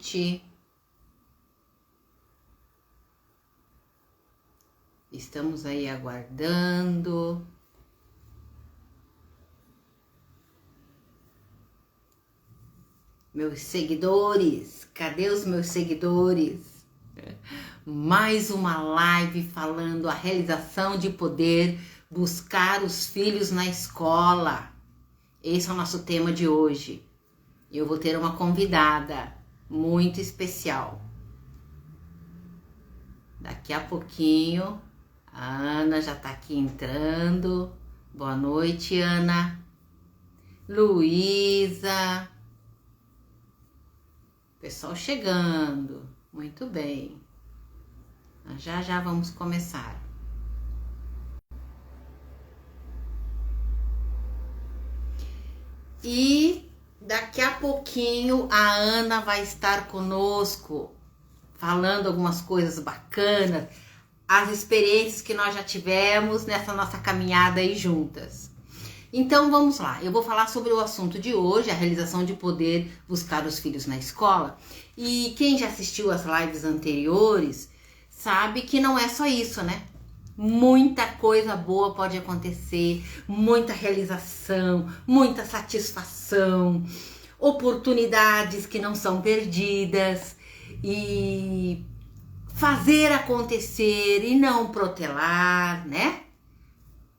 noite. Estamos aí aguardando. Meus seguidores, cadê os meus seguidores? Mais uma live falando a realização de poder, buscar os filhos na escola. Esse é o nosso tema de hoje. Eu vou ter uma convidada muito especial. Daqui a pouquinho, a Ana já tá aqui entrando. Boa noite, Ana. Luísa. Pessoal chegando. Muito bem. Já já vamos começar. E daqui a pouquinho a Ana vai estar conosco, falando algumas coisas bacanas, as experiências que nós já tivemos nessa nossa caminhada aí juntas. Então vamos lá, eu vou falar sobre o assunto de hoje, a realização de poder, buscar os filhos na escola. E quem já assistiu às lives anteriores sabe que não é só isso, né? Muita coisa boa pode acontecer, muita realização, muita satisfação, oportunidades que não são perdidas e fazer acontecer e não protelar, né?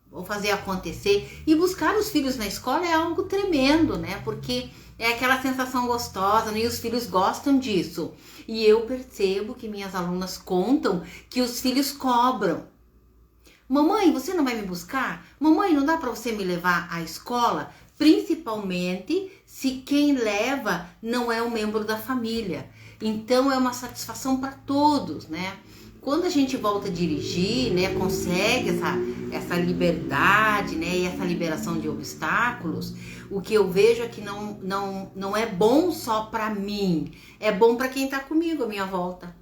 Vou fazer acontecer. E buscar os filhos na escola é algo tremendo, né? Porque é aquela sensação gostosa, né? E os filhos gostam disso. E eu percebo que minhas alunas contam que os filhos cobram. Mamãe, você não vai me buscar? Mamãe, não dá para você me levar à escola? Principalmente se quem leva não é um membro da família. Então é uma satisfação para todos, né? Quando a gente volta a dirigir, né, consegue essa liberdade, né, e essa liberação de obstáculos, o que eu vejo é que não é bom só para mim, é bom para quem está comigo à minha volta,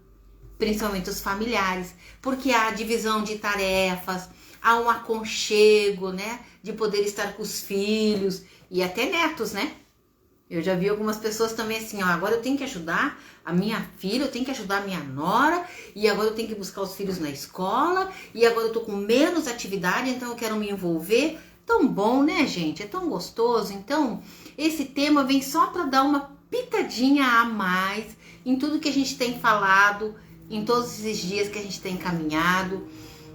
principalmente os familiares, porque há divisão de tarefas, há um aconchego, né, de poder estar com os filhos e até netos, né? Eu já vi algumas pessoas também assim, ó, agora eu tenho que ajudar a minha filha, eu tenho que ajudar a minha nora, e agora eu tenho que buscar os filhos na escola, e agora eu tô com menos atividade, então eu quero me envolver. Tão bom, né, gente? É tão gostoso. Então, esse tema vem só para dar uma pitadinha a mais em tudo que a gente tem falado, em todos esses dias que a gente tem caminhado,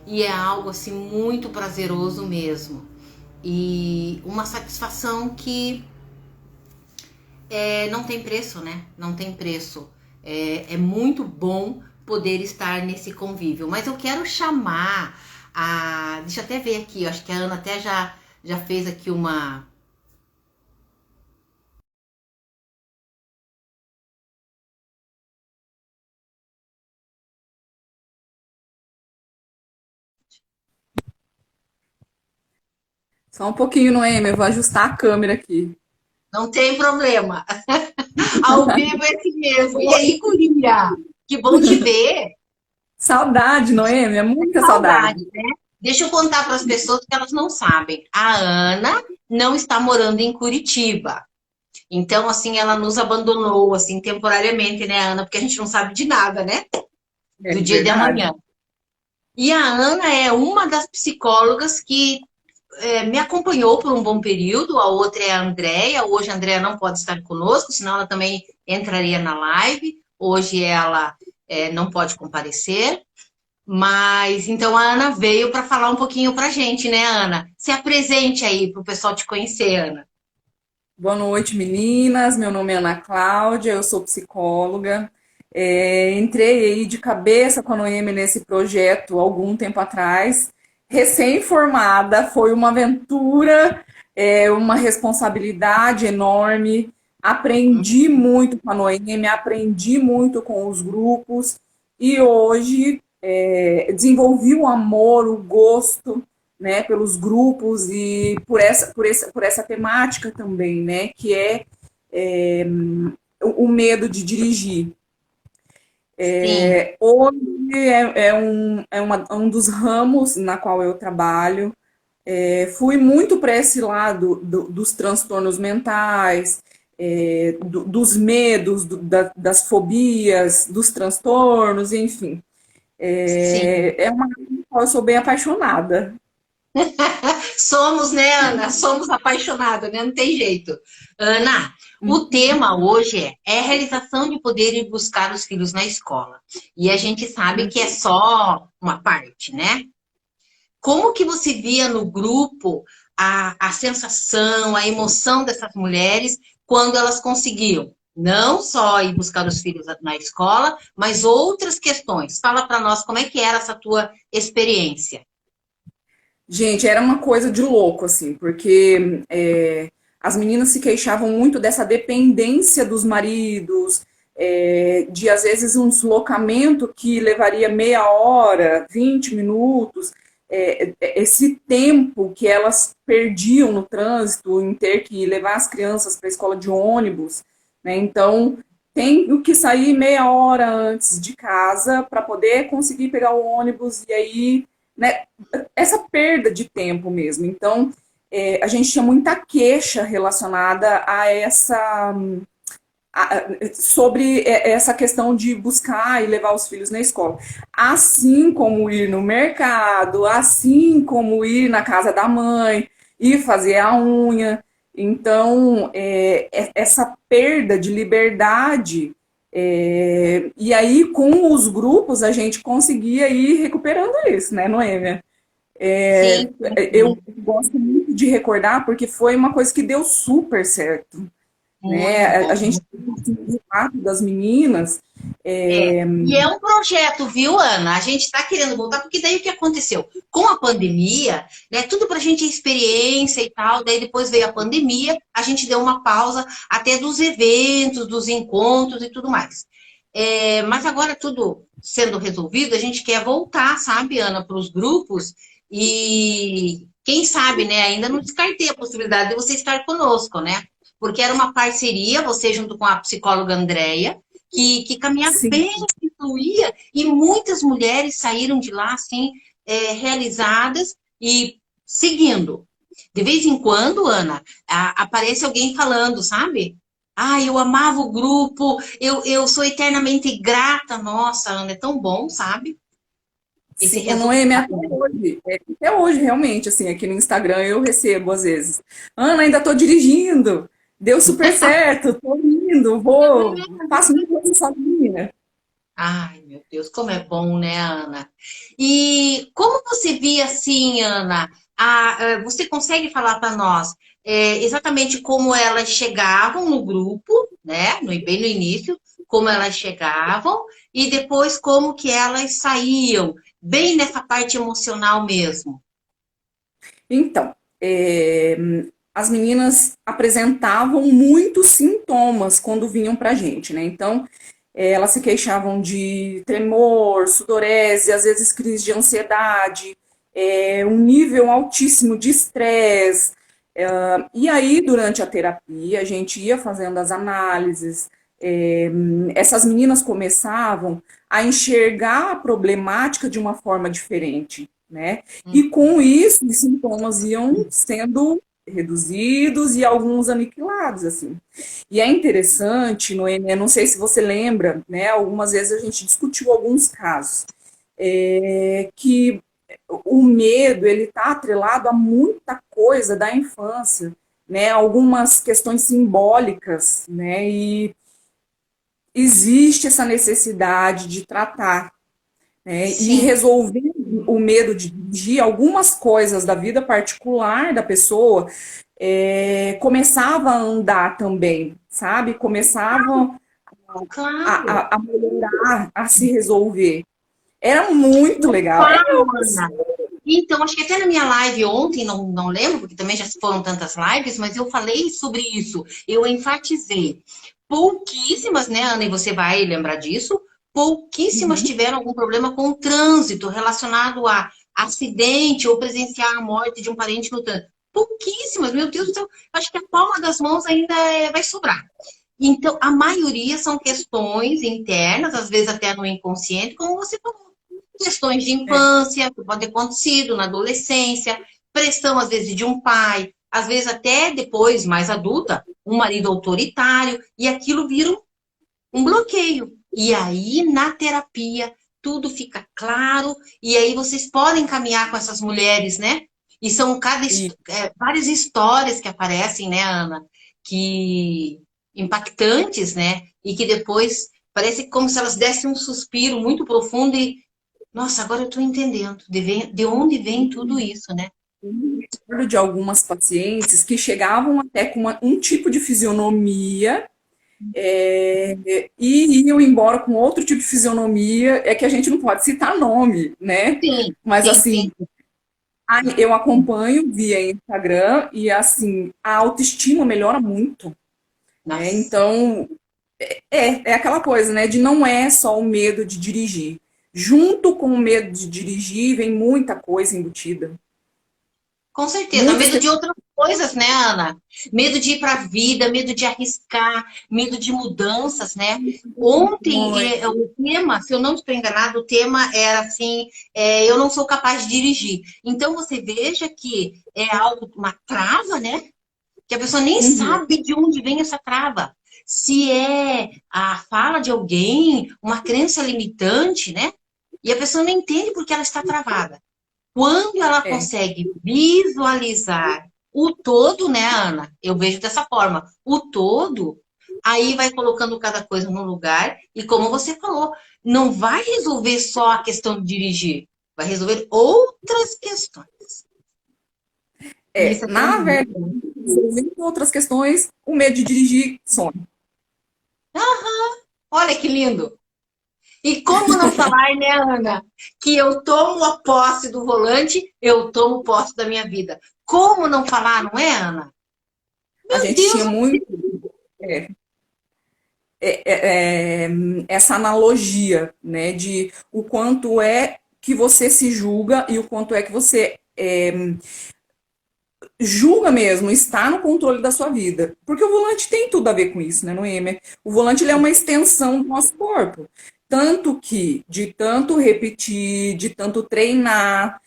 e é algo assim muito prazeroso mesmo. E uma satisfação que não tem preço, né? Não tem preço. É muito bom poder estar nesse convívio. Mas eu quero chamar a... Deixa eu até ver aqui. Eu acho que a Ana até já fez aqui uma... Só um pouquinho, Noemi, eu vou ajustar a câmera aqui. Não tem problema. Ao vivo é assim mesmo. E aí, guria? Que bom te ver. Saudade, Noemi, é muita saudade. Saudade, né? Deixa eu contar para as pessoas que elas não sabem. A Ana não está morando em Curitiba. Então, assim, ela nos abandonou, assim, temporariamente, né, Ana? Porque a gente não sabe de nada, né? É Do dia de verdade. amanhã. E a Ana é uma das psicólogas que me acompanhou por um bom período. A outra é a Andréia. Hoje a Andréia não pode estar conosco, senão ela também entraria na live. Hoje ela não pode comparecer. Mas, então, a Ana veio para falar um pouquinho para a gente, né, Ana? Se apresente aí para o pessoal te conhecer, Ana. Boa noite, meninas. Meu nome é Ana Cláudia, eu sou psicóloga. Entrei aí de cabeça com a Noemi nesse projeto há algum tempo atrás. Recém-formada, foi uma aventura, uma responsabilidade enorme. Aprendi muito com a Noemi, aprendi muito com os grupos e hoje desenvolvi o amor, o gosto, né, pelos grupos e por essa temática também, né, que é o medo de dirigir. Sim, Hoje um dos ramos na qual eu trabalho. Fui muito para esse lado dos transtornos mentais, dos medos, das fobias, dos transtornos, enfim. Sim. É uma área na qual eu sou bem apaixonada. Somos, né, Ana? Somos apaixonadas, né? Não tem jeito. Ana, o tema hoje é a realização de poder ir buscar os filhos na escola. E a gente sabe que é só uma parte, né? Como que você via no grupo a sensação, a emoção dessas mulheres quando elas conseguiam não só ir buscar os filhos na escola, mas outras questões? Fala para nós como é que era essa tua experiência. Gente, era uma coisa de louco, assim, porque as meninas se queixavam muito dessa dependência dos maridos, de às vezes um deslocamento que levaria meia hora, 20 minutos, esse tempo que elas perdiam no trânsito em ter que levar as crianças para a escola de ônibus, né? Então, tem que sair meia hora antes de casa para poder conseguir pegar o ônibus e aí, né, essa perda de tempo mesmo. Então, a gente tinha muita queixa relacionada a sobre essa questão de buscar e levar os filhos na escola. Assim como ir no mercado, assim como ir na casa da mãe e fazer a unha. Então, essa perda de liberdade. E aí, com os grupos, a gente conseguia ir recuperando isso, né, Noêmia? Sim, sim, Eu sim. gosto muito de recordar porque foi uma coisa que deu super certo, né? Muito A bom. gente tem o relato das meninas. É, é, e é um projeto, viu, Ana? A gente está querendo voltar, porque daí o que aconteceu? Com a pandemia, né, tudo para a gente é experiência e tal, daí depois veio a pandemia, a gente deu uma pausa até dos eventos, dos encontros e tudo mais. Mas agora tudo sendo resolvido, a gente quer voltar, sabe, Ana, para os grupos e quem sabe, né, ainda não descartei a possibilidade de você estar conosco, né? Porque era uma parceria, você junto com a psicóloga Andréia, que caminhava sim, bem, que fluía, e muitas mulheres saíram de lá assim, realizadas e seguindo. De vez em quando, Ana, aparece alguém falando, sabe? Ah, eu amava o grupo, eu sou eternamente grata. Nossa, Ana, é tão bom, sabe? Esse sim, Noemi, resultado. até hoje, realmente, assim, aqui no Instagram eu recebo às vezes. Ana, ainda estou dirigindo, deu super certo, estou indo, vou, faço muita coisa sozinha. Ai, meu Deus, como é bom, né, Ana? E como você via assim, Ana? Você consegue falar para nós exatamente como elas chegavam no grupo, né? Bem no início, como elas chegavam e depois como que elas saíam, bem nessa parte emocional mesmo. Então, as meninas apresentavam muitos sintomas quando vinham para a gente, né? Então, elas se queixavam de tremor, sudorese, às vezes crise de ansiedade, um nível altíssimo de estresse. E aí, durante a terapia, a gente ia fazendo as análises, essas meninas começavam a enxergar a problemática de uma forma diferente, né? E com isso, os sintomas iam sendo reduzidos e alguns aniquilados, assim. E é interessante, Noemi, eu não sei se você lembra, né? Algumas vezes a gente discutiu alguns casos que o medo ele está atrelado a muita coisa da infância, né? Algumas questões simbólicas, né? E existe essa necessidade de tratar, né? E Sim. resolver o medo de algumas coisas da vida particular da pessoa começava a andar também, sabe? Começavam Claro. a melhorar, a se resolver. Era muito legal. Claro, Ana. Então, acho que até na minha live ontem, não lembro, porque também já foram tantas lives, mas eu falei sobre isso. Eu enfatizei. Pouquíssimas, né, Ana, e você vai lembrar disso, pouquíssimas Uhum. tiveram algum problema com o trânsito relacionado a acidente ou presenciar a morte de um parente no trânsito. Pouquíssimas, meu Deus do céu, acho que a palma das mãos ainda vai sobrar. Então, a maioria são questões internas, às vezes até no inconsciente, como você falou. Questões de É, infância, que pode ter acontecido na adolescência, pressão, às vezes, de um pai. às vezes até depois, mais adulta, um marido autoritário, e aquilo vira um bloqueio. E aí, na terapia, tudo fica claro, e aí vocês podem caminhar com essas mulheres, né? E são E várias histórias que aparecem, né, Ana? Que impactantes, né? E que depois parece como se elas dessem um suspiro muito profundo e, nossa, agora eu estou entendendo de onde vem tudo isso, né? lembro de algumas pacientes que chegavam até com um tipo de fisionomia e iam embora com outro tipo de fisionomia. É que a gente não pode citar nome, né? Sim, Mas sim, sim. assim, eu acompanho via Instagram e assim, a autoestima melhora muito, né? Nossa. Então, é aquela coisa, né? De não é só o medo de dirigir. Junto com o medo de dirigir, vem muita coisa embutida. Com certeza, Muitas medo de outras coisas, né, Ana? Medo de ir para a vida, medo de arriscar, medo de mudanças, né? Ontem, questões. o tema, se eu não estou enganado, o tema era assim: eu não sou capaz de dirigir. Então, você veja que é algo, uma trava, né? Que a pessoa nem Uhum. sabe de onde vem essa trava. Se é a fala de alguém, uma crença limitante, né? E a pessoa não entende porque ela está travada. Quando ela É. consegue visualizar o todo, né, Ana? Eu vejo dessa forma. O todo, aí vai colocando cada coisa no lugar. E como você falou, não vai resolver só a questão de dirigir, vai resolver outras questões. E isso é tão Na bonito, verdade, né? resolvendo outras questões, o medo de dirigir some. Olha que lindo. E como não falar, né, Ana? Que eu tomo a posse do volante, eu tomo posse da minha vida. Como não falar, não é, Ana? A Meu gente Deus, tinha muito é, é, essa analogia, né, de o quanto é que você se julga e o quanto é que você julga mesmo, está no controle da sua vida. Porque o volante tem tudo a ver com isso, né, Noêmia? O volante ele é uma extensão do nosso corpo. Tanto que, de tanto repetir, de tanto treinar,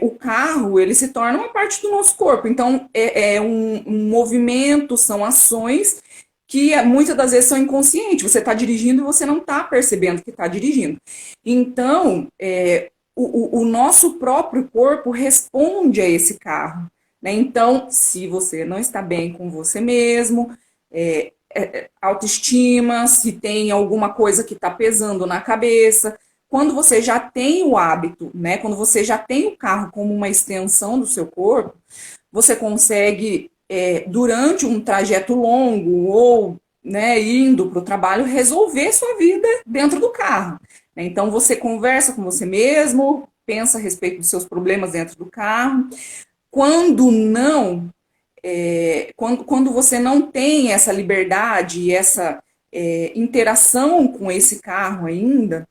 o carro, ele se torna uma parte do nosso corpo. Então, é um movimento, são ações que muitas das vezes são inconscientes. Você está dirigindo e você não está percebendo que está dirigindo. Então, o nosso próprio corpo responde a esse carro. Né? Então, se você não está bem com você mesmo, autoestima, se tem alguma coisa que está pesando na cabeça, quando você já tem o hábito, né? Quando você já tem o carro como uma extensão do seu corpo, você consegue, durante um trajeto longo ou né, indo para o trabalho, resolver sua vida dentro do carro. Né? Então, você conversa com você mesmo, pensa a respeito dos seus problemas dentro do carro, quando não, quando você não tem essa liberdade e essa interação com esse carro ainda,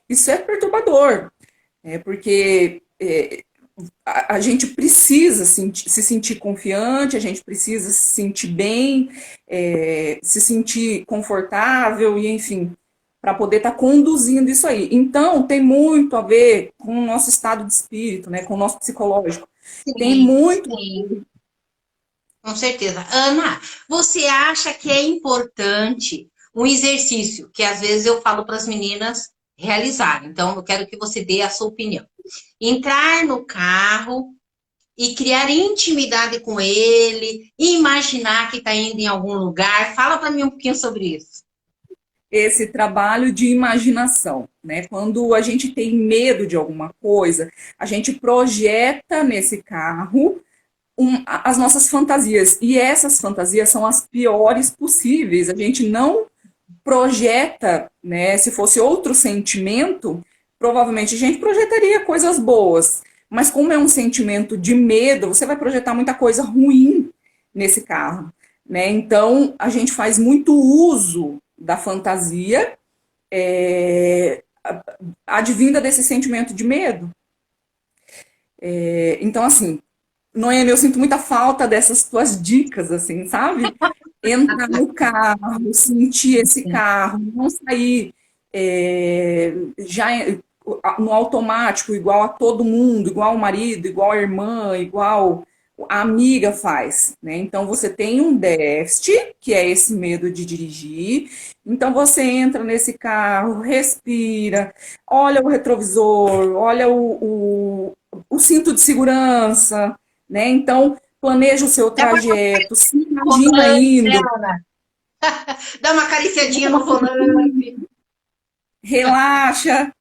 isso é perturbador, porque a gente precisa se sentir confiante, a gente precisa se sentir bem, se sentir confortável e, enfim, para poder estar conduzindo isso aí. Então, tem muito a ver com o nosso estado de espírito, né, com o nosso psicológico. Tem sim, muito. sim, com certeza. Ana, você acha que é importante um exercício que às vezes eu falo para as meninas realizarem? Então, eu quero que você dê a sua opinião. Entrar no carro e criar intimidade com ele, imaginar que está indo em algum lugar. Fala para mim um pouquinho sobre isso. Esse trabalho de imaginação, né? Quando a gente tem medo de alguma coisa, a gente projeta nesse carro as nossas fantasias. E essas fantasias são as piores possíveis. A gente não projeta, né? Se fosse outro sentimento, provavelmente a gente projetaria coisas boas. Mas como é um sentimento de medo, você vai projetar muita coisa ruim nesse carro, né? Então a gente faz muito uso da fantasia, advinda desse sentimento de medo. Então, assim, Noemi, eu sinto muita falta dessas tuas dicas, assim, sabe? Entrar no carro, sentir esse carro, não sair já no automático, igual a todo mundo, igual o marido, igual a irmã, igual a amiga faz, né? Então você tem um déficit, que é esse medo de dirigir. Então você entra nesse carro, respira, olha o retrovisor, olha o cinto de segurança, né? Então planeja o seu Dá uma trajeto, se no imagina volante, né, indo, Ana? Dá uma acariciadinha no volante. relaxa.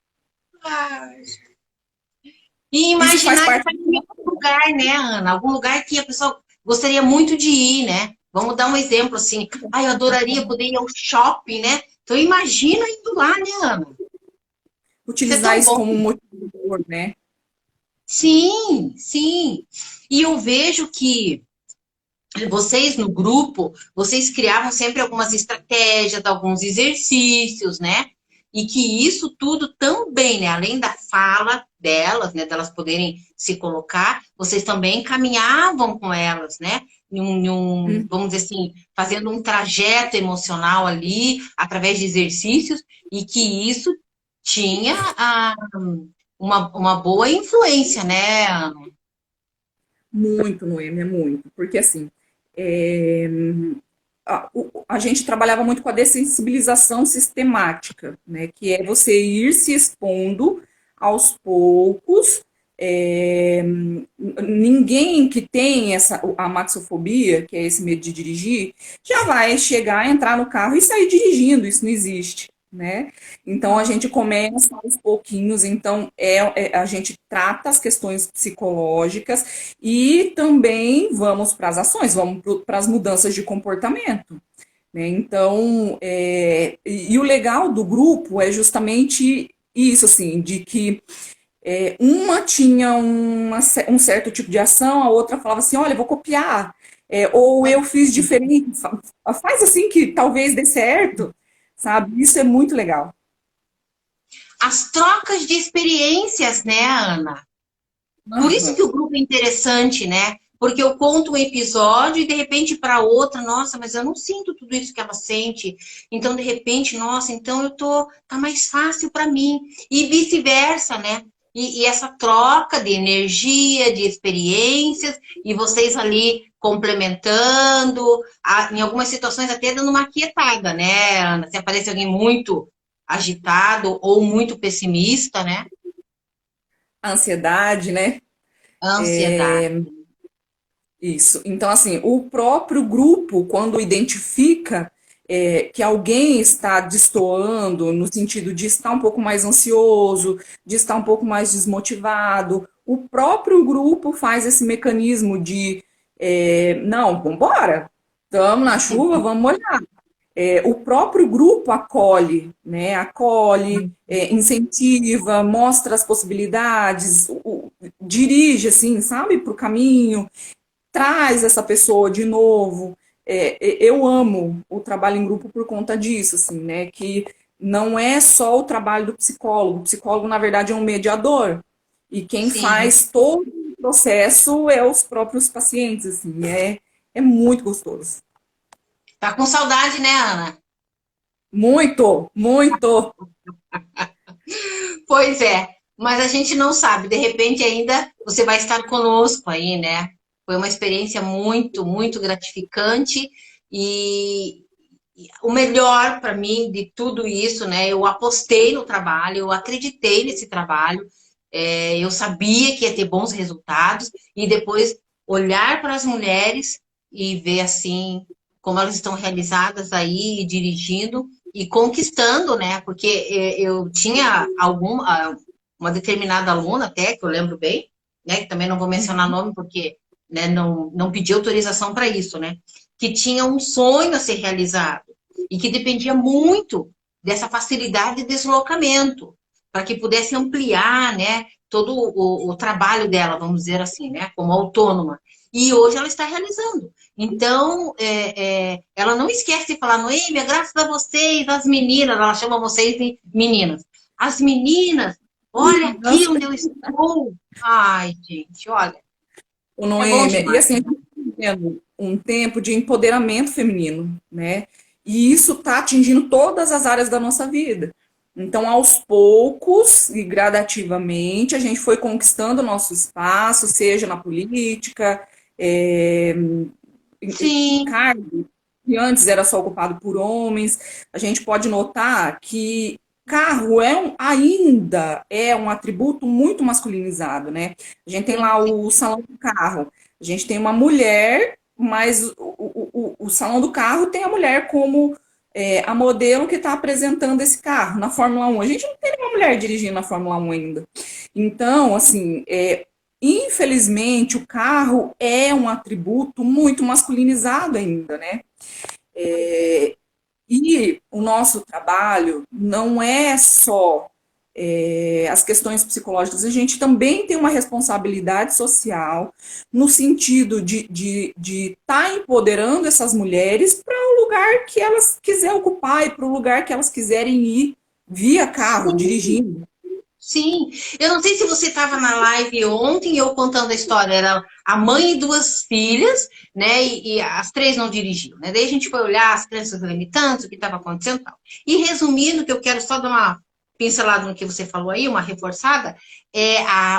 E Isso faz imaginar que parte. vai em algum lugar, né, Ana? Algum lugar que a pessoa gostaria muito de ir, né? Vamos dar um exemplo assim. Ai, eu adoraria poder ir ao shopping, né? Então imagina indo lá, né, Ana? Isso é Utilizar tão isso bom. como um motivador, né? Sim, sim. E eu vejo que vocês no grupo, vocês criavam sempre algumas estratégias, alguns exercícios, né? E que isso tudo também, né? Além da fala delas, né? Delas poderem se colocar, vocês também caminhavam com elas, né? Hum. Vamos dizer assim, fazendo um trajeto emocional ali, através de exercícios, e que isso tinha uma boa influência, né, Ana? Muito, Noemi, é muito. Porque assim, é, a gente trabalhava muito com a dessensibilização sistemática, né? Que é você ir se expondo aos poucos. é, Ninguém que tem a maxofobia, que é esse medo de dirigir, já vai chegar, entrar no carro e sair dirigindo. Isso não existe, né? Então a gente começa aos pouquinhos. Então a gente trata as questões psicológicas e também vamos para as ações, vamos para as mudanças de comportamento, né? Então, e o legal do grupo é justamente isso, assim, de que uma tinha um certo tipo de ação, a outra falava assim, olha, eu vou copiar, ou eu fiz diferente, faz assim que talvez dê certo, sabe? Isso é muito legal. As trocas de experiências, né, Ana? Por isso Aham. que o grupo é interessante, né? Porque eu conto um episódio e de repente para outra, nossa, mas eu não sinto tudo isso que ela sente. Então, de repente, nossa, então tá mais fácil para mim. E vice-versa, né? E essa troca de energia, de experiências, e vocês ali complementando, em algumas situações até dando uma quietada, né, Ana? Se aparece alguém muito agitado ou muito pessimista, né? A ansiedade, né? A ansiedade. Isso. Então, assim, o próprio grupo, quando identifica que alguém está destoando, no sentido de estar um pouco mais ansioso, de estar um pouco mais desmotivado, o próprio grupo faz esse mecanismo de, não, vamos embora, estamos na chuva, vamos molhar. O próprio grupo acolhe, né? Acolhe, incentiva, mostra as possibilidades, dirige, assim, sabe, para o caminho, traz essa pessoa de novo. Eu amo o trabalho em grupo por conta disso, assim, né? Que não é só o trabalho do psicólogo. O psicólogo, na verdade, é um mediador. E quem Sim. faz todo o processo é os próprios pacientes, assim. É muito gostoso. Tá com saudade, né, Ana? Muito, muito. Pois é, mas a gente não sabe. De repente ainda você vai estar conosco aí, né? Foi uma experiência muito, muito gratificante e o melhor para mim de tudo isso, né? Eu apostei no trabalho, eu acreditei nesse trabalho, eu sabia que ia ter bons resultados e depois olhar para as mulheres e ver assim como elas estão realizadas aí dirigindo e conquistando, né? Porque eu tinha uma determinada aluna até que eu lembro bem, né? Que também não vou mencionar nome porque né, não pedi autorização para isso, né? Que tinha um sonho a ser realizado e que dependia muito dessa facilidade de deslocamento, para que pudesse ampliar, né, todo o trabalho dela, vamos dizer assim, né, como autônoma. E hoje ela está realizando. Então, ela não esquece de falar, Noêmia, graças a vocês, as meninas, ela chama vocês de meninas. As meninas, olha aqui Nossa, onde eu estou. Ai, gente, olha, o é bom Noêmia. E demais. assim, a gente está vivendo um tempo de empoderamento feminino, né? E isso está atingindo todas as áreas da nossa vida. Então, aos poucos e gradativamente, a gente foi conquistando o nosso espaço, seja na política, é, Sim, cargo que antes era só ocupado por homens. A gente pode notar que carro ainda é um atributo muito masculinizado, né? A gente tem sim, lá o salão do carro, a gente tem uma mulher, mas o salão do carro tem a mulher como a modelo que está apresentando esse carro na Fórmula 1. A gente não tem nenhuma mulher dirigindo na Fórmula 1 ainda. Então, assim, infelizmente, o carro é um atributo muito masculinizado ainda, né? E o nosso trabalho não é só as questões psicológicas, a gente também tem uma responsabilidade social no sentido de estar empoderando essas mulheres para o lugar que elas quiserem ocupar e para o lugar que elas quiserem ir via carro, sim. dirigindo. Sim, eu não sei se você estava na live ontem, eu contando a história, era a mãe e duas filhas, né? E as três não dirigiam, né? Daí a gente foi olhar as crenças limitantes, o que estava acontecendo e tal. E resumindo, que eu quero só dar uma pincelada no que você falou aí, uma reforçada,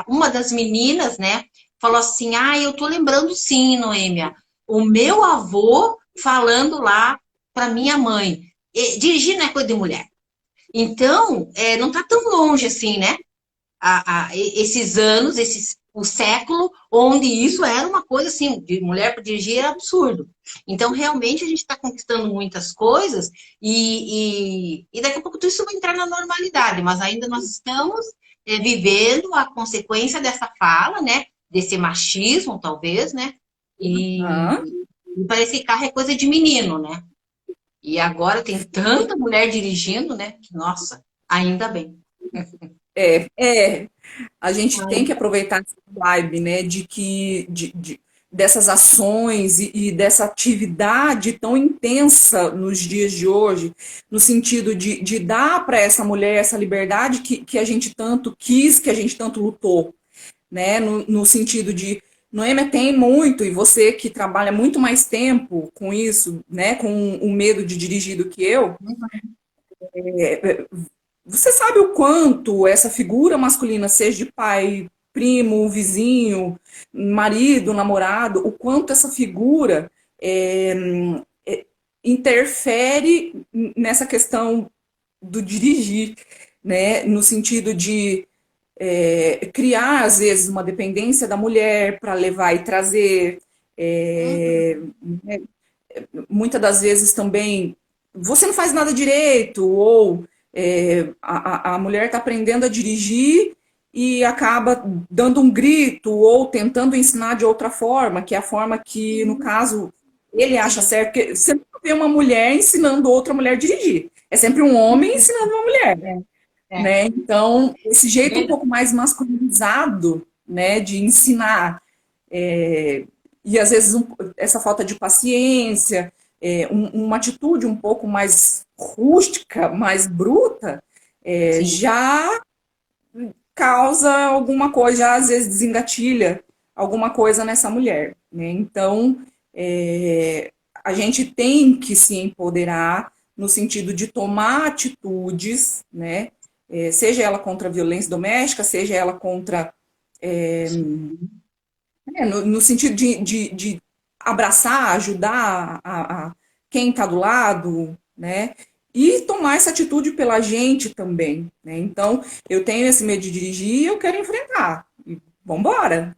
uma das meninas, né, falou assim: ah, eu tô lembrando sim, Noêmia, o meu avô falando lá para minha mãe, dirigir não é coisa de mulher. Então, não está tão longe assim, né? Esses anos, o século, onde isso era uma coisa assim, de mulher para dirigir era absurdo. Então, realmente, a gente está conquistando muitas coisas e daqui a pouco tudo isso vai entrar na normalidade, mas ainda nós estamos vivendo a consequência dessa fala, né? Desse machismo, talvez, né? E, Aham. e parece que carro é coisa de menino, né? E agora tem tanta mulher dirigindo, né? Que, nossa, ainda bem. É, a gente tem que aproveitar essa vibe, né, dessas ações e dessa atividade tão intensa nos dias de hoje, no sentido de dar para essa mulher essa liberdade que a gente tanto quis, que a gente tanto lutou, né, no sentido de Noêmia tem muito, e você que trabalha muito mais tempo com isso, né, com o medo de dirigir do que eu, você sabe o quanto essa figura masculina, seja de pai, primo, vizinho, marido, namorado, o quanto essa figura é, interfere nessa questão do dirigir, né? No sentido de criar, às vezes, uma dependência da mulher para levar e trazer. é, Muitas das vezes também você não faz nada direito, ou a mulher está aprendendo a dirigir e acaba dando um grito ou tentando ensinar de outra forma, que é a forma que, no caso, ele acha Sim, certo, porque você nunca vê uma mulher ensinando outra mulher a dirigir. É sempre um homem ensinando uma mulher, é. né? Então, esse jeito um Verdade. pouco mais masculinizado, né, de ensinar e às vezes essa falta de paciência, uma atitude um pouco mais rústica, mais bruta, Sim. já causa alguma coisa, já às vezes desengatilha alguma coisa nessa mulher, né? Então, a gente tem que se empoderar no sentido de tomar atitudes, né? Seja ela contra a violência doméstica, seja ela contra no sentido de abraçar, ajudar quem está do lado, né? E tomar essa atitude pela gente também, né? Então, eu tenho esse medo de dirigir e eu quero enfrentar. E vambora.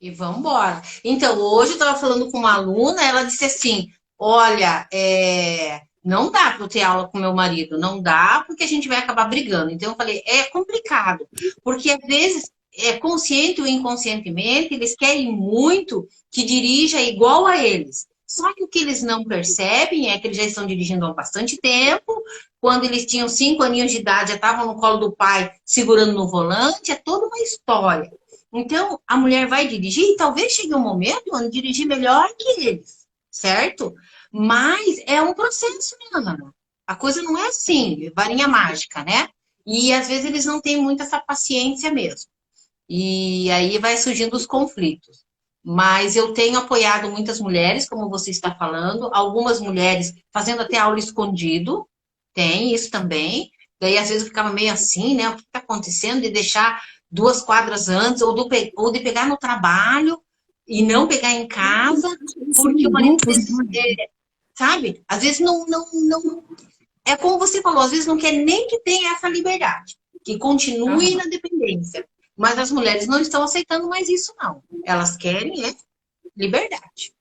E vamos embora. Então, hoje eu estava falando com uma aluna, ela disse assim: olha, não dá para eu ter aula com meu marido, não dá, porque a gente vai acabar brigando. Então, eu falei: é complicado, porque às vezes, consciente ou inconscientemente, eles querem muito que dirija igual a eles. Só que o que eles não percebem é que eles já estão dirigindo há bastante tempo. Quando eles tinham 5 aninhos de idade, já estavam no colo do pai, segurando no volante. É toda uma história. Então, a mulher vai dirigir e talvez chegue um momento onde dirigir melhor que eles, certo? Mas é um processo, né, Ana? A coisa não é assim, varinha mágica, né? E às vezes eles não têm muita essa paciência mesmo. E aí vai surgindo os conflitos. Mas eu tenho apoiado muitas mulheres, como você está falando, algumas mulheres fazendo até aula escondido, tem isso também. Daí às vezes eu ficava meio assim, né? O que está acontecendo? De deixar 2 quadras antes, ou de pegar no trabalho. e não pegar em casa, porque o Em marido, às grupos, vezes, sabe? Às vezes não. É como você falou, às vezes não quer nem que tenha essa liberdade, que continue né? na dependência. Mas as mulheres não estão aceitando mais isso, não. Elas querem liberdade.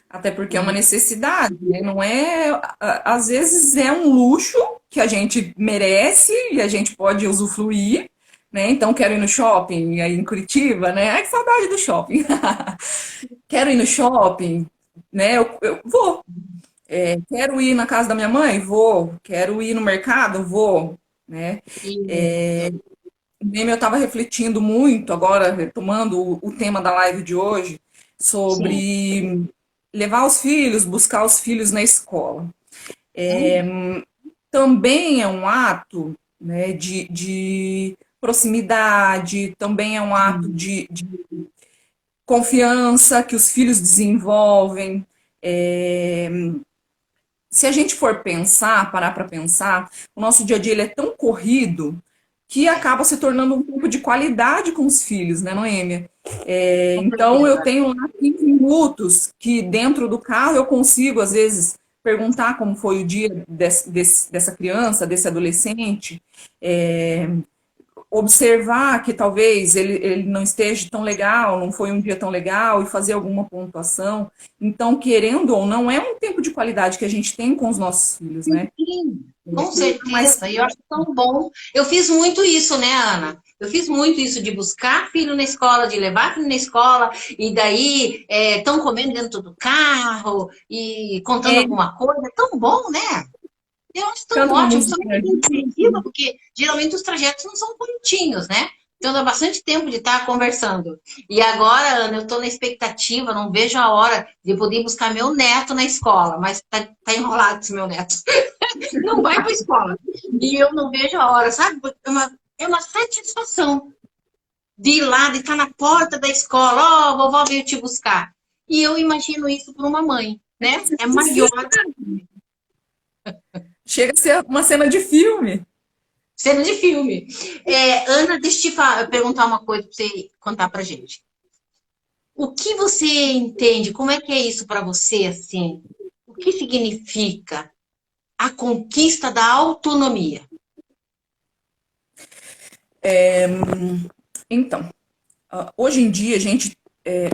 Até porque é uma E, necessidade, né? Não é, às vezes é um luxo que a gente merece e a gente pode usufruir, né? Então quero ir no shopping aí em Curitiba, né? Ai, que saudade do shopping. Quero ir no shopping, né? Eu vou. Quero ir na casa da minha mãe? Vou. Quero ir no mercado? Vou, né? e Mesmo eu estava refletindo muito, agora retomando o tema da live de hoje, sim. sobre levar os filhos, buscar os filhos na escola. Também é um ato, né, de proximidade, também é um ato de confiança que os filhos desenvolvem. É, se a gente for pensar, parar para pensar, o nosso dia a dia ele é tão corrido que acaba se tornando um tempo de qualidade com os filhos, né, Noêmia? Com Então eu certeza. tenho lá 15 minutos que dentro do carro eu consigo, às vezes, perguntar como foi o dia dessa criança, desse adolescente, é, observar que talvez ele não esteja tão legal, não foi um dia tão legal, e fazer alguma pontuação. Então, querendo ou não, é um tempo de qualidade que a gente tem com os nossos filhos, né? Sim, com Mas certeza. E eu acho tão bom. Eu fiz muito isso, né, Ana? Eu fiz muito isso de buscar filho na escola, de levar filho na escola, e daí estão comendo dentro do carro e contando é, alguma coisa. É tão bom, né? Eu acho tão canta uma ótimo, principalmente musiquinha. em Curitiba, porque geralmente os trajetos não são bonitinhos, né? Então dá bastante tempo de estar conversando. E agora, Ana, eu estou na expectativa, não vejo a hora de poder buscar meu neto na escola, mas tá enrolado esse meu neto. Não vai para a escola. E eu não vejo a hora, sabe? É uma satisfação de ir lá, de estar na porta da escola. Ó, vovó veio te buscar. E eu imagino isso para uma mãe, né? É maior. Chega a ser uma cena de filme. Cena de filme. Ana, deixa eu te perguntar uma coisa para você contar pra gente. O que você entende? Como é que é isso para você, assim? O que significa a conquista da autonomia? Então, hoje em dia, a gente,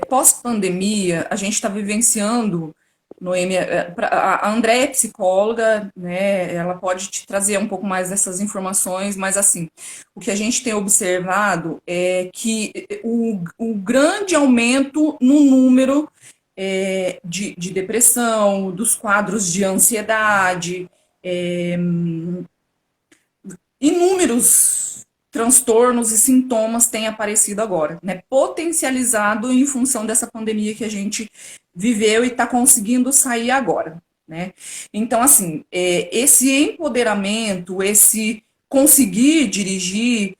pós-pandemia, a gente está vivenciando, Noêmia, a Andréia é psicóloga, né? Ela pode te trazer um pouco mais dessas informações, mas assim, o que a gente tem observado é que o grande aumento no número de depressão, dos quadros de ansiedade, é, inúmeros transtornos e sintomas têm aparecido agora, né? Potencializado em função dessa pandemia que a gente viveu e está conseguindo sair agora, né? Então, assim, esse empoderamento, esse conseguir dirigir,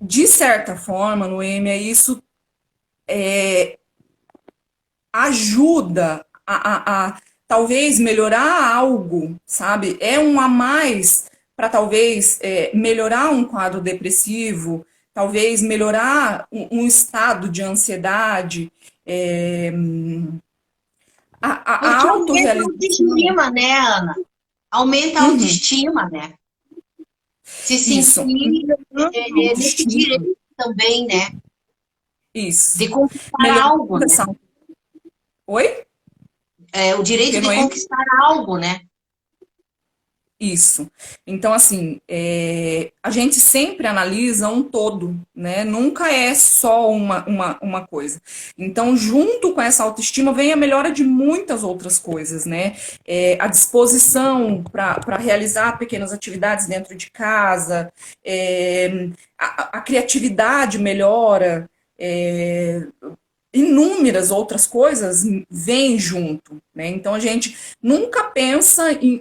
de certa forma, Noêmia, isso ajuda a talvez melhorar algo, sabe? É um a mais para talvez melhorar um quadro depressivo, talvez melhorar um estado de ansiedade, a Porque aumenta a autorrealização. autoestima, né, Ana? Aumenta a Uhum, autoestima, né? Se isso, sentir nesse autoestima, direito também, né? isso. De conquistar Melhorar algo, né? essa. Oi? O O direito que, de Noemi? conquistar algo, né? Isso. Então, assim, a gente sempre analisa um todo, né? Nunca é só uma coisa. Então, junto com essa autoestima, vem a melhora de muitas outras coisas, né? A disposição para realizar pequenas atividades dentro de casa, a criatividade melhora, inúmeras outras coisas vêm junto, né? Então, a gente nunca pensa em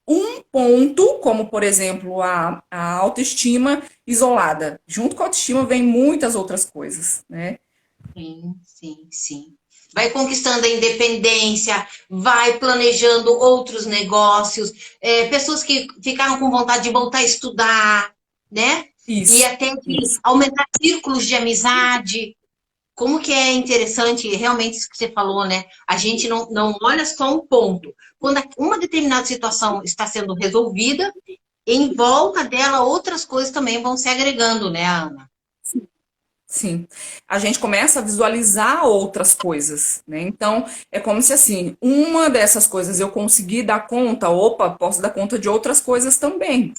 um ponto, como por exemplo a autoestima isolada. Junto com a autoestima vem muitas outras coisas, né? Sim, sim, sim. Vai conquistando a independência, vai planejando outros negócios, pessoas que ficaram com vontade de voltar a estudar, né? E Isso, até de isso. aumentar círculos de amizade. Como que é interessante realmente isso que você falou, né? A gente não olha só um ponto. Quando uma determinada situação está sendo resolvida, em volta dela outras coisas também vão se agregando, né, Ana? Sim, a gente começa a visualizar outras coisas, né? Então, é como se assim, uma dessas coisas eu conseguir dar conta, opa, posso dar conta de outras coisas também.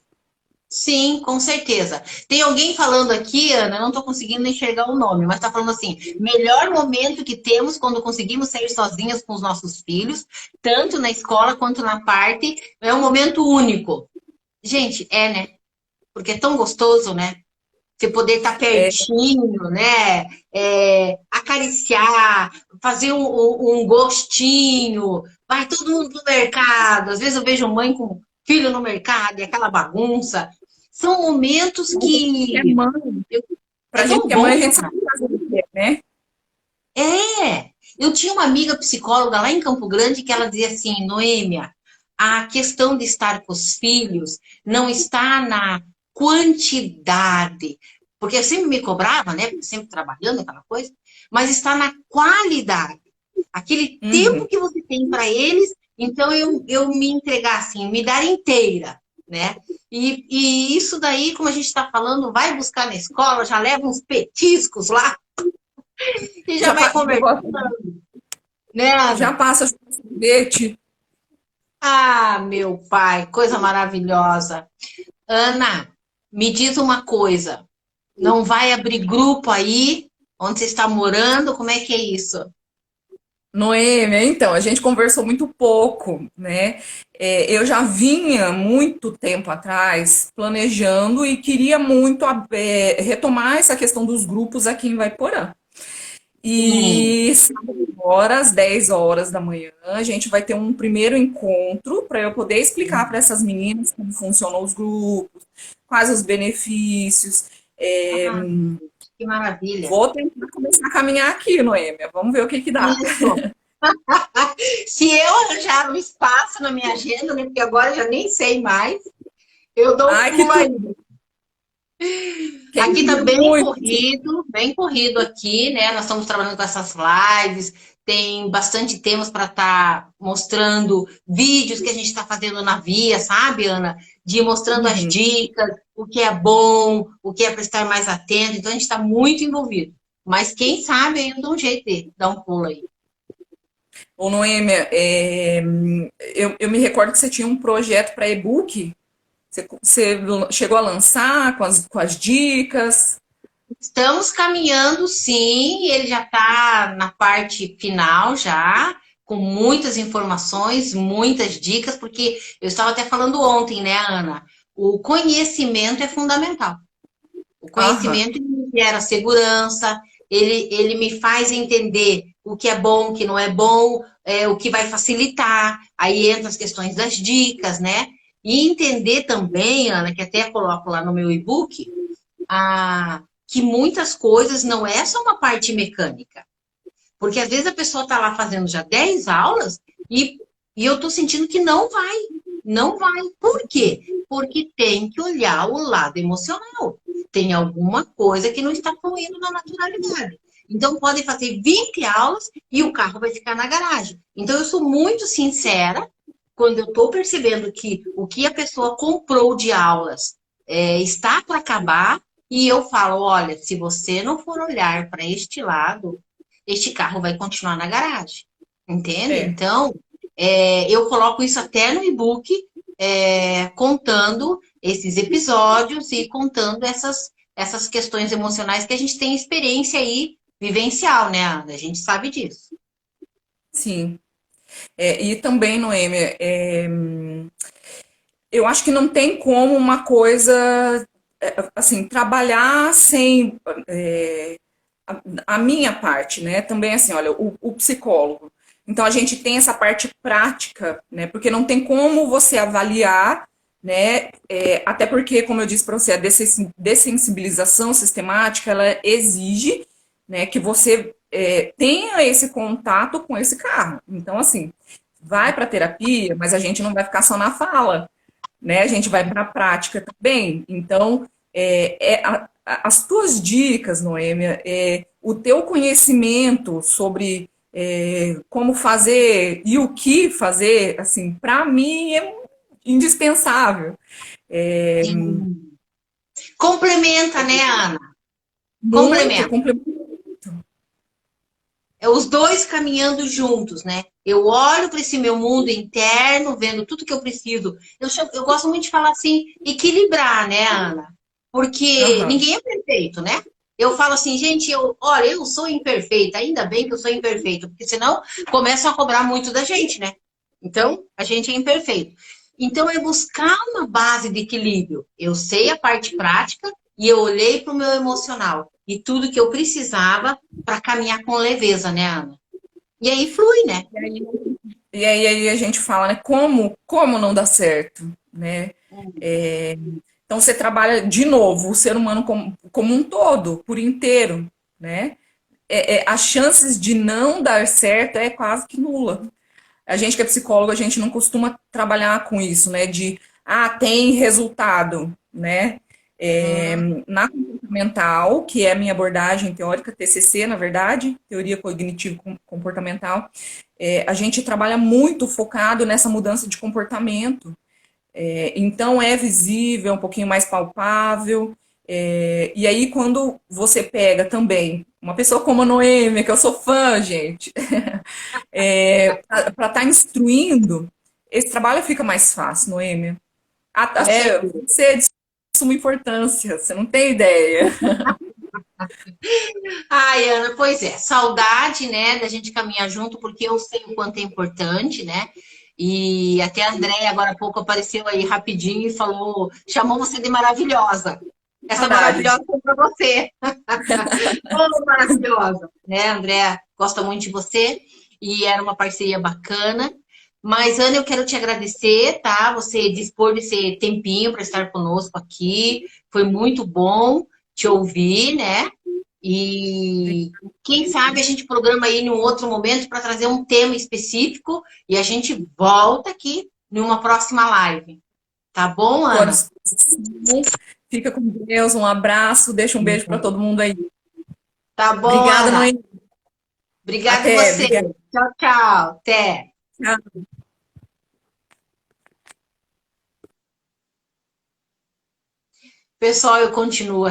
Sim, com certeza. Tem alguém falando aqui, Ana, eu não estou conseguindo enxergar o nome, mas está falando assim: melhor momento que temos quando conseguimos sair sozinhas com os nossos filhos, tanto na escola quanto na parte, é um momento único. Gente, né? Porque é tão gostoso, né? Você poder estar É, pertinho, né? Acariciar, fazer um gostinho, vai todo mundo pro mercado. Às vezes eu vejo mãe com filho no mercado e aquela bagunça. São momentos que é que mãe, é pra gente tão que é mãe, bom, a né? gente sabe fazer o que é, né? Eu tinha uma amiga psicóloga lá em Campo Grande que ela dizia assim, Noêmia, a questão de estar com os filhos não está na quantidade, porque eu sempre me cobrava, né? Porque sempre trabalhando, aquela coisa, mas está na qualidade. Aquele tempo Uhum. que você tem para eles, então eu me entregar assim, me dar inteira, né? E isso daí, como a gente está falando, vai buscar na escola, já leva uns petiscos lá e já Já, vai eu conversando, gosto, né, já Ana? passa sorvete. Ah, meu pai, coisa maravilhosa. Ana, me diz uma coisa. Não vai abrir grupo aí onde você está morando? Como é que é isso? Noêmia, então, a gente conversou muito pouco, né? Eu já vinha muito tempo atrás planejando e queria muito retomar essa questão dos grupos aqui em Vaiporã. Sim. E sábado agora, às 10 horas da manhã, a gente vai ter um primeiro encontro para eu poder explicar para essas meninas como funcionam os grupos, quais os benefícios. É, Ah, que maravilha. vou tentar começar a caminhar aqui, Noêmia. Vamos ver o que que dá. Isso. Se eu arranjar um espaço na minha agenda, né, porque agora eu já nem sei mais, eu dou um Ai, que pulo aí. tudo! Aqui tá Queria muito. bem corrido aqui, né? Nós estamos trabalhando com essas lives, tem bastante temas para estar mostrando vídeos que a gente está fazendo na via, sabe, Ana? De mostrando as Uhum. dicas, o que é bom, o que é para estar mais atento. Então a gente está muito envolvido. Mas quem sabe ainda um jeito de dar um pulo aí. Ô, Noêmia, eu me recordo que você tinha um projeto para e-book. Você chegou a lançar com as dicas? Estamos caminhando, sim, ele já está na parte final já, com muitas informações, muitas dicas, porque eu estava até falando ontem, né, Ana? O conhecimento é fundamental. O Aham. conhecimento me gera segurança, ele me faz entender o que é bom, o que não é bom, o que vai facilitar. Aí entra as questões das dicas, né? E entender também, Ana, que até coloco lá no meu e-book, que muitas coisas não é só uma parte mecânica. Porque às vezes a pessoa está lá fazendo já 10 aulas e eu estou sentindo que não vai. Não vai. Por quê? Porque tem que olhar o lado emocional. Tem alguma coisa que não está fluindo na naturalidade. Então, podem fazer 20 aulas e o carro vai ficar na garagem. Então, eu sou muito sincera quando eu estou percebendo que o que a pessoa comprou de aulas está para acabar, e eu falo: olha, se você não for olhar para este lado, este carro vai continuar na garagem. Entende? É. Então, eu coloco isso até no e-book, contando esses episódios e contando essas questões emocionais que a gente tem experiência aí vivencial, né, Ana? A gente sabe disso. Sim. E também, Noêmia, eu acho que não tem como uma coisa, assim, trabalhar sem a minha parte, né? Também, assim, olha, o psicólogo. Então, a gente tem essa parte prática, né? Porque não tem como você avaliar, né? Até porque, como eu disse para você, a dessensibilização sistemática, ela exige, né, que você tenha esse contato com esse carro. Então, assim, vai para terapia, mas a gente não vai ficar só na fala, né? A gente vai para a prática também. Então, As tuas dicas, Noêmia, o teu conhecimento sobre como fazer e o que fazer, assim, para mim é indispensável. É, Sim. Complementa, né, Ana? muito Complementa. complemento. É os dois caminhando juntos, né? Eu olho para esse meu mundo interno, vendo tudo que eu preciso. Eu gosto muito de falar assim, equilibrar, né, Ana? Porque Aham. ninguém é perfeito, né? Eu falo assim, gente, olha, eu sou imperfeita, ainda bem que eu sou imperfeito, porque senão começam a cobrar muito da gente, né? Então, a gente é imperfeito. Então, é buscar uma base de equilíbrio. Eu sei a parte prática e eu olhei para o meu emocional e tudo que eu precisava para caminhar com leveza, né, Ana? E aí flui, né? E aí a gente fala, né? Como não dá certo, né? É, então você trabalha de novo o ser humano como um todo, por inteiro, né? As chances de não dar certo é quase que nula. A gente que é psicólogo, a gente não costuma trabalhar com isso, né? De, tem resultado, né? É, Hum, na comportamental, que é a minha abordagem teórica, TCC, na verdade, teoria cognitivo-comportamental, a gente trabalha muito focado nessa mudança de comportamento. Então é visível, é um pouquinho mais palpável. E aí, quando você pega também uma pessoa como a Noêmia, que eu sou fã, gente, para estar instruindo, esse trabalho fica mais fácil, Noêmia. com certeza. Você é de suma importância, você não tem ideia. Ai, Ana, pois é, saudade, né, da gente caminhar junto, porque eu sei o quanto é importante, né? E até a Andréia agora há pouco apareceu aí rapidinho e falou, chamou você de maravilhosa. Essa Saudade. maravilhosa foi para você. Oh, maravilhosa, né, Andréia? Gosta muito de você e era uma parceria bacana. Mas, Ana, eu quero te agradecer, tá? Você dispor desse tempinho para estar conosco aqui. Foi muito bom te ouvir, né? E quem sabe a gente programa aí num outro momento para trazer um tema específico e a gente volta aqui numa próxima live. Tá bom, Ana? Coração, fica com Deus, um abraço, deixa um beijo para todo mundo aí. Tá bom, Obrigada, Ana. Noemi. Obrigada Até, você. obrigada. Tchau, tchau. Até. Tchau. Pessoal, eu continuo